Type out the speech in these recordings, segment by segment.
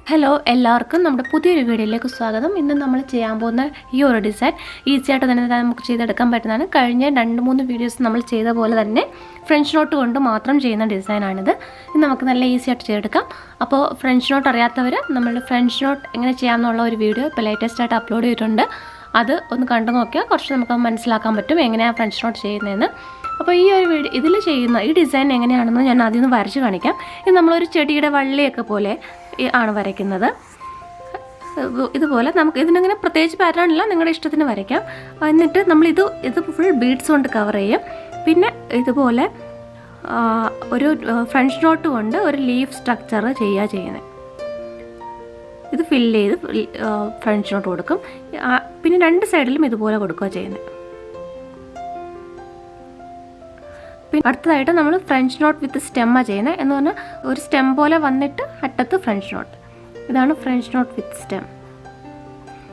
Hello എല്ലാവർക്കും നമ്മുടെ പുതിയൊരു വീഡിയോയിലേക്ക് സ്വാഗതം. ഇന്ന് നമ്മൾ ചെയ്യാൻ പോകുന്ന ഈ ഒരു ഡിസൈൻ ഈസി ആയിട്ട് തന്നെ നമുക്ക് ചെയ്തെടുക്കാൻ പറ്റുന്നതാണ്. കഴിഞ്ഞ 2-3 വീഡിയോസ് നമ്മൾ ചെയ്ത പോലെ തന്നെ ഫ്രഞ്ച് നോട്ട് കൊണ്ട് മാത്രം ചെയ്യുന്ന ഡിസൈനാണിത്. ഇത് നമുക്ക് നല്ല ഈസി ആയിട്ട് ചെയ്തെടുക്കാം. അപ്പോൾ ഫ്രഞ്ച് നോട്ട് അറിയാത്തവർ നമ്മളുടെ ഫ്രഞ്ച് നോട്ട് എങ്ങനെ ചെയ്യാമെന്നുള്ള ഒരു വീഡിയോ ഇപ്പോൾ ലേറ്റസ്റ്റ് ആയിട്ട് അപ്ലോഡ് ചെയ്തിട്ടുണ്ട്. അത് ഒന്ന് കണ്ടു നോക്കിയാൽ കുറച്ച് നമുക്ക് മനസ്സിലാക്കാൻ പറ്റും എങ്ങനെയാണ് ഫ്രഞ്ച് നോട്ട് ചെയ്യുന്നതെന്ന്. അപ്പോൾ ഈ ഒരു വീഡിയോ ഇതിൽ ചെയ്യുന്ന ഈ ഡിസൈൻ എങ്ങനെയാണെന്ന് ഞാൻ ആദ്യം ഒന്ന് വരച്ച് കാണിക്കാം. ഇത് നമ്മളൊരു ചെടിയുടെ വള്ളിയൊക്കെ പോലെ ആണ് വരയ്ക്കുന്നത്. ഇതുപോലെ നമുക്ക് ഇതിനങ്ങനെ പ്രത്യേകിച്ച് പാറ്റേൺ ഇല്ല, നിങ്ങളുടെ ഇഷ്ടത്തിന് വരയ്ക്കാം. എന്നിട്ട് ഇത് ഫുൾ ബീഡ്സ് കൊണ്ട് കവർ ചെയ്യും. പിന്നെ ഇതുപോലെ ഒരു ഫ്രഞ്ച് നോട്ട് കൊണ്ട് ഒരു ലീഫ് സ്ട്രക്ചർ ചെയ്യുന്നത്. ഇത് ഫില്ല് ചെയ്ത് ഫ്രഞ്ച് നോട്ട് കൊടുക്കും. പിന്നെ 2 സൈഡിലും ഇതുപോലെ കൊടുക്കുക ചെയ്യുന്നത്. പിന്നെ അടുത്തതായിട്ട് നമ്മൾ ഫ്രഞ്ച് നോട്ട് വിത്ത് സ്റ്റെമ്മ ചെയ്യുന്നത്. എന്ന് പറഞ്ഞാൽ ഒരു സ്റ്റെം പോലെ വന്നിട്ട് അറ്റത്ത് ഫ്രഞ്ച് നോട്ട്. ഇതാണ് ഫ്രഞ്ച് നോട്ട് വിത്ത് സ്റ്റെം.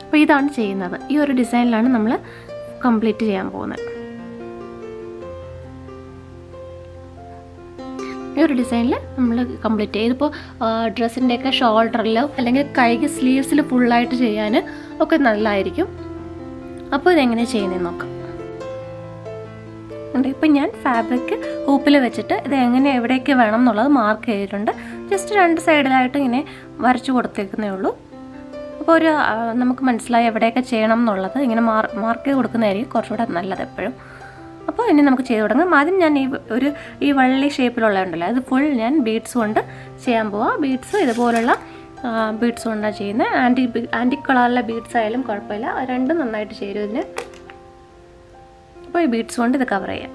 അപ്പോൾ ഇതാണ് ചെയ്യുന്നത്. ഈ ഒരു ഡിസൈനിലാണ് നമ്മൾ കംപ്ലീറ്റ് ചെയ്യാൻ പോകുന്നത്. ഈ ഒരു ഡിസൈനിൽ നമ്മൾ കംപ്ലീറ്റ് ചെയ്തിപ്പോൾ ഡ്രസ്സിൻ്റെയൊക്കെ ഷോൾഡറിലോ അല്ലെങ്കിൽ കൈക്ക് സ്ലീവ്സിൽ ഫുള്ളായിട്ട് ചെയ്യാൻ ഒക്കെ നല്ലതായിരിക്കും. അപ്പോൾ ഇതെങ്ങനെ ചെയ്യുന്നതെന്ന് നോക്കാം. ഇപ്പം ഞാൻ ഫാബ്രിക് ഹൂപ്പിൽ വെച്ചിട്ട് ഇത് എങ്ങനെ എവിടെയൊക്കെ വേണം എന്നുള്ളത് മാർക്ക് ചെയ്തിട്ടുണ്ട്. ജസ്റ്റ് 2 സൈഡിലായിട്ട് ഇങ്ങനെ വരച്ചു കൊടുത്തേക്കുന്നേ ഉള്ളൂ. അപ്പോൾ നമുക്ക് മനസ്സിലായി എവിടെയൊക്കെ ചെയ്യണം എന്നുള്ളത് ഇങ്ങനെ മാർക്ക് ചെയ്ത് കൊടുക്കുന്നതായിരിക്കും കുറച്ചുകൂടെ നല്ലത് എപ്പോഴും. അപ്പോൾ ഇനി നമുക്ക് ചെയ്ത് തുടങ്ങാം. ആദ്യം ഞാൻ ഈ വള്ളി ഷേപ്പിലുള്ളതുണ്ടല്ലോ അത് ഫുൾ ഞാൻ ബീഡ്സ് കൊണ്ട് ചെയ്യാൻ പോവാം. ബീഡ്സ് ഇതുപോലുള്ള ബീഡ്സ് കൊണ്ടാണ് ചെയ്യുന്നത്. ആൻറ്റി കളറിലെ ബീഡ്സ് ആയാലും കുഴപ്പമില്ല, രണ്ടും നന്നായിട്ട് ചേരും ഇതിന്. അപ്പോൾ ഈ ബീഡ്സ് കൊണ്ട് ഇത് കവർ ചെയ്യാം.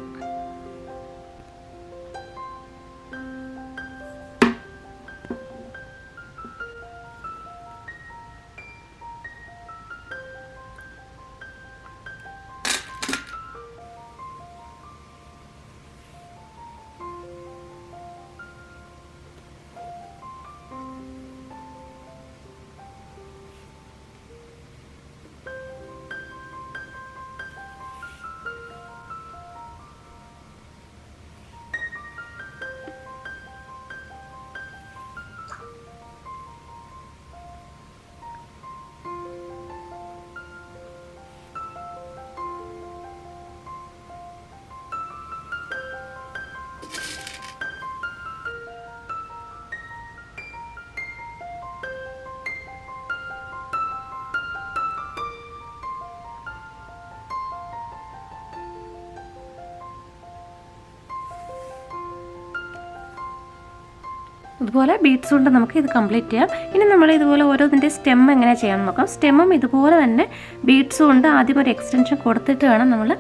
ഇതുപോലെ ബീഡ്സ് കൊണ്ട് നമുക്ക് ഇത് കംപ്ലീറ്റ് ചെയ്യാം. ഇനി നമ്മൾ ഇതുപോലെ ഓരോന്നിൻ്റെ സ്റ്റെം എങ്ങനെ ചെയ്യാമെന്ന് നോക്കാം. സ്റ്റെമ്മും ഇതുപോലെ തന്നെ ബീഡ്സ് കൊണ്ട് ആദ്യം ഒരു എക്സ്റ്റൻഷൻ കൊടുത്തിട്ട് വേണം നമ്മൾ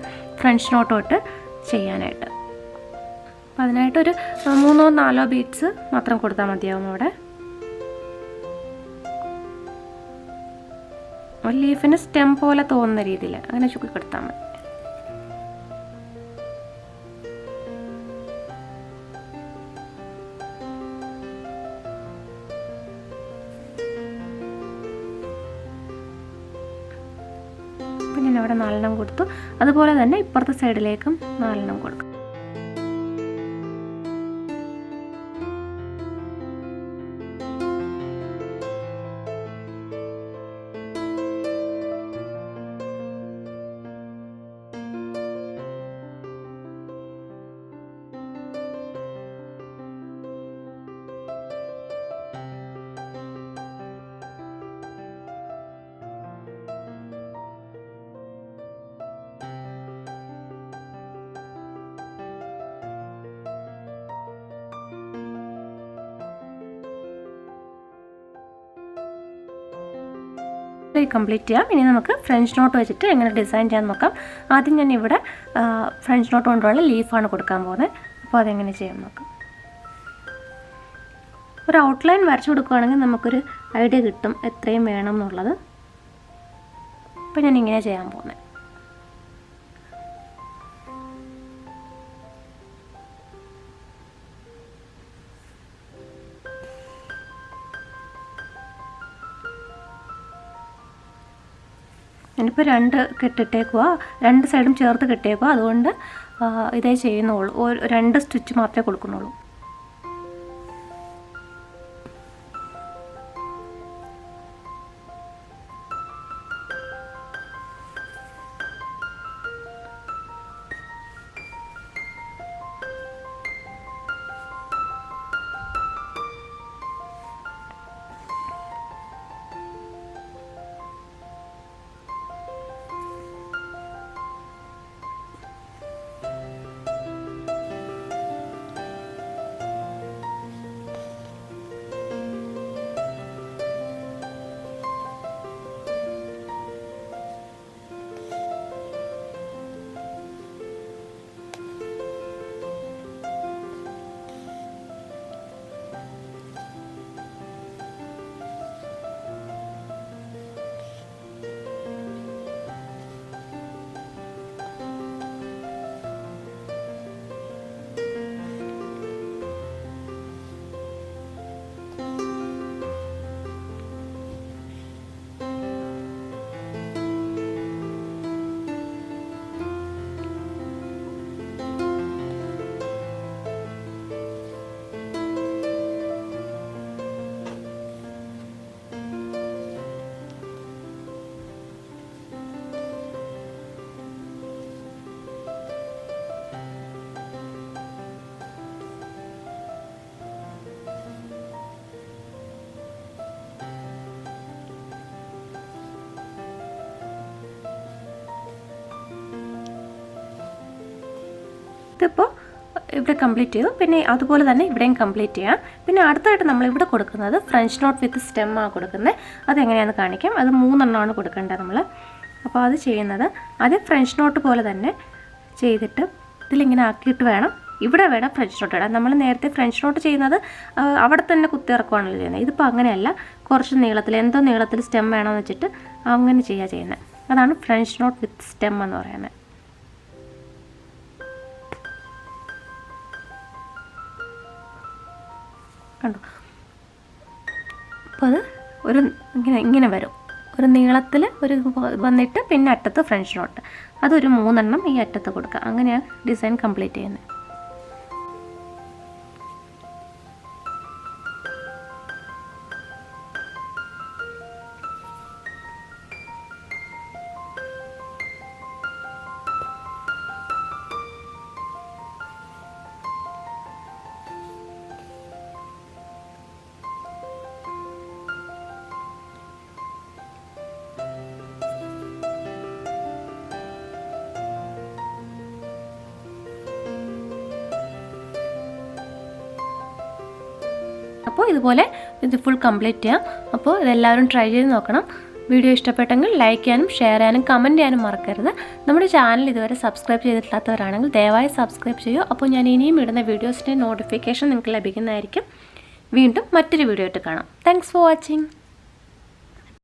ഫ്രഞ്ച് നോട്ട് തൊട്ട് ചെയ്യാനായിട്ട്. അപ്പോൾ അതിനായിട്ടൊരു 3-4 ബീഡ്സ് മാത്രം കൊടുത്താൽ മതിയാവും. അവിടെ ലീഫിന് സ്റ്റെം പോലെ തോന്നുന്ന രീതിയിൽ അങ്ങനെ ചുക്കി കൊടുത്താൽ മതി. ഞാൻ അവിടെ 4 കൊടുത്തു. അതുപോലെ തന്നെ ഇപ്പുറത്തെ സൈഡിലേക്കും 4 കൊടുക്കും. കംപ്ലീറ്റ് ചെയ്യാം. ഇനി നമുക്ക് ഫ്രഞ്ച് നോട്ട് വെച്ചിട്ട് എങ്ങനെ ഡിസൈൻ ചെയ്യാൻ നോക്കാം. ആദ്യം ഞാൻ ഇവിടെ ഫ്രഞ്ച് നോട്ട് കൊണ്ടുള്ള ലീഫാണ് കൊടുക്കാൻ പോകുന്നത്. അപ്പോൾ അതെങ്ങനെ ചെയ്യാൻ നോക്കാം. ഒരു ഔട്ട്ലൈൻ വരച്ചു കൊടുക്കുകയാണെങ്കിൽ നമുക്കൊരു ഐഡിയ കിട്ടും എത്രയും വേണം എന്നുള്ളത്. അപ്പോൾ ഞാൻ ഇങ്ങനെ ചെയ്യാൻ പോകുന്നത്. ഞാനിപ്പോൾ 2 കെട്ടിട്ടേക്കുക, 2 സൈഡും ചേർത്ത് കെട്ടിയേക്കുക. അതുകൊണ്ട് ഇതേ ചെയ്യുന്നുള്ളൂ, 2 സ്റ്റിച്ച് മാത്രമേ കൊടുക്കുന്നുള്ളൂ. ഇതിപ്പോൾ ഇവിടെ കംപ്ലീറ്റ് ചെയ്തു. പിന്നെ അതുപോലെ തന്നെ ഇവിടെയും കംപ്ലീറ്റ് ചെയ്യാം. പിന്നെ അടുത്തായിട്ട് നമ്മൾ ഇവിടെ കൊടുക്കുന്നത് ഫ്രഞ്ച് നോട്ട് വിത്ത് സ്റ്റെമ്മാണ് കൊടുക്കുന്നത്. അതെങ്ങനെയാണെന്ന് കാണിക്കാം. അത് 3 എണ്ണമാണ് കൊടുക്കേണ്ടത് നമ്മൾ. അപ്പോൾ അത് ചെയ്യുന്നത് ആദ്യം ഫ്രഞ്ച് നോട്ട് പോലെ തന്നെ ചെയ്തിട്ട് ഇതിലിങ്ങനെ ആക്കിയിട്ട് വേണം ഇവിടെ ഫ്രഞ്ച് നോട്ട് ഇടാൻ. നമ്മൾ നേരത്തെ ഫ്രഞ്ച് നോട്ട് ചെയ്യുന്നത് അവിടെ തന്നെ കുത്തിയിറക്കുവാണല്ലോ ചെയ്യുന്നത്. ഇതിപ്പോൾ അങ്ങനെയല്ല, കുറച്ച് നീളത്തിൽ എന്തോ നീളത്തിൽ സ്റ്റെം വേണമെന്ന് വെച്ചിട്ട് അങ്ങനെ ചെയ്യുന്നത്. അതാണ് ഫ്രഞ്ച് നോട്ട് വിത്ത് സ്റ്റെം എന്ന് പറയുന്നത്. കണ്ടോ? അപ്പോൾ അത് ഒരു ഇങ്ങനെ വരും, ഒരു നീളത്തിൽ ഒരു വന്നിട്ട് പിന്നെ അറ്റത്ത് ഫ്രഞ്ച് നോട്ട്, അതൊരു 3 എണ്ണം ഈ അറ്റത്ത് കൊടുക്കുക. അങ്ങനെയാണ് ഡിസൈൻ കംപ്ലീറ്റ് ചെയ്യുന്നത്. അപ്പോൾ ഇതുപോലെ ഇത് ഫുൾ കംപ്ലീറ്റ് ചെയ്യാം. അപ്പോൾ ഇതെല്ലാവരും ട്രൈ ചെയ്ത് നോക്കണം. വീഡിയോ ഇഷ്ടപ്പെട്ടെങ്കിൽ ലൈക്ക് ചെയ്യാനും ഷെയർ ചെയ്യാനും കമൻറ്റ് ചെയ്യാനും മറക്കരുത്. നമ്മുടെ ചാനൽ ഇതുവരെ സബ്സ്ക്രൈബ് ചെയ്തിട്ടില്ലാത്തവരാണെങ്കിൽ ദയവായി സബ്സ്ക്രൈബ് ചെയ്യുക. അപ്പോൾ ഞാൻ ഇനിയും ഇടുന്ന വീഡിയോസിൻ്റെ നോട്ടിഫിക്കേഷൻ നിങ്ങൾക്ക് ലഭിക്കുന്നതായിരിക്കും. വീണ്ടും മറ്റൊരു വീഡിയോ ആയിട്ട് കാണാം. Thanks for watching.